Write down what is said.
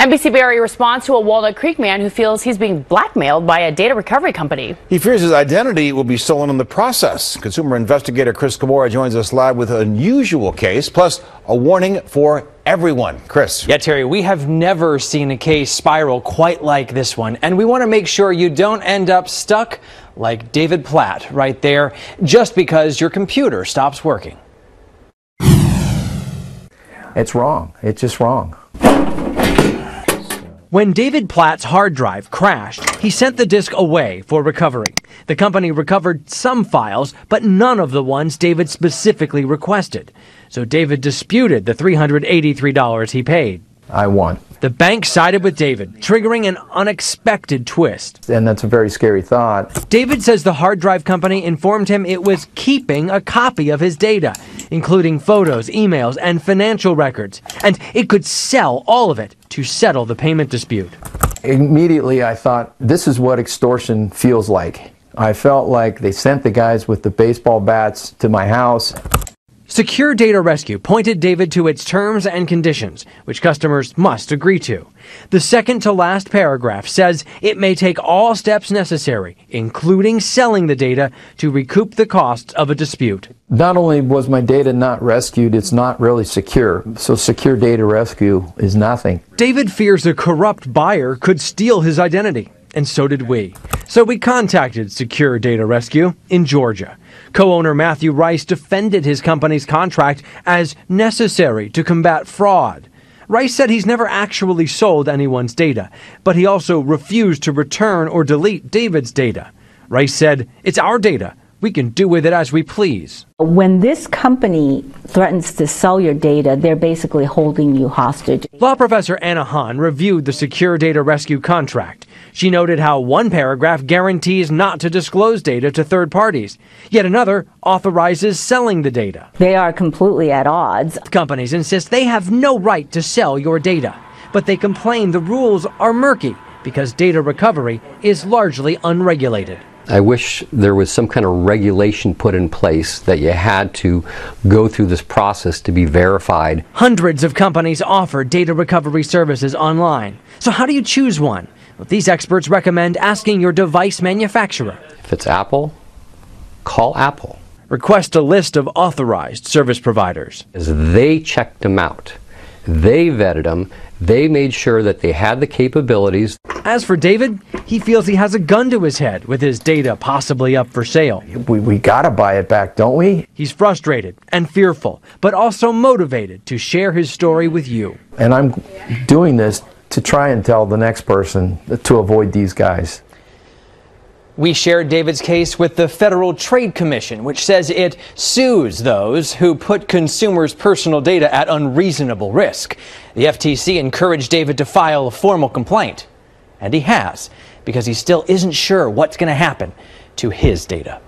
NBC Bay Area responds to a Walnut Creek man who feels he's being blackmailed by a data recovery company. He fears his identity will be stolen in the process. Consumer investigator Chris Chmura joins us live with an unusual case, plus a warning for everyone. Chris. Yeah, Terry, we have never seen a case spiral quite like this one, and we want to make sure you don't end up stuck like David Platt right there just because your computer stops working. It's wrong. It's just wrong. When David Platt's hard drive crashed, he sent the disk away for recovery. The company recovered some files, but none of the ones David specifically requested. So David disputed the $383 he paid. I won. The bank sided with David, triggering an unexpected twist. And that's a very scary thought. David says the hard drive company informed him it was keeping a copy of his data, including photos, emails, and financial records, and it could sell all of it to settle the payment dispute. Immediately I thought, this is what extortion feels like. I felt like they sent the guys with the baseball bats to my house. Secure Data Rescue pointed David to its terms and conditions, which customers must agree to. The second to last paragraph says it may take all steps necessary, including selling the data, to recoup the costs of a dispute. Not only was my data not rescued, it's not really secure. So Secure Data Rescue is nothing. David fears a corrupt buyer could steal his identity, and so did we. So we contacted Secure Data Rescue in Georgia. Co-owner Matthew Rice defended his company's contract as necessary to combat fraud. Rice said he's never actually sold anyone's data, but he also refused to return or delete David's data. Rice said, "It's our data. We can do with it as we please." When this company threatens to sell your data, they're basically holding you hostage. Law professor Anna Hahn reviewed the Secure Data Rescue contract. She noted how one paragraph guarantees not to disclose data to third parties, yet another authorizes selling the data. They are completely at odds. Companies insist they have no right to sell your data, but they complain the rules are murky because data recovery is largely unregulated. I wish there was some kind of regulation put in place that you had to go through this process to be verified. Hundreds of companies offer data recovery services online. So how do you choose one? Well, these experts recommend asking your device manufacturer. If it's Apple, call Apple. Request a list of authorized service providers. As they checked them out. They vetted them. They made sure that they had the capabilities. As for David, he feels he has a gun to his head with his data possibly up for sale. We gotta buy it back, don't we? He's frustrated and fearful, but also motivated to share his story with you. And I'm doing this to try and tell the next person to avoid these guys. We shared David's case with the Federal Trade Commission, which says it sues those who put consumers' personal data at unreasonable risk. The FTC encouraged David to file a formal complaint. And he has, because he still isn't sure what's going to happen to his data.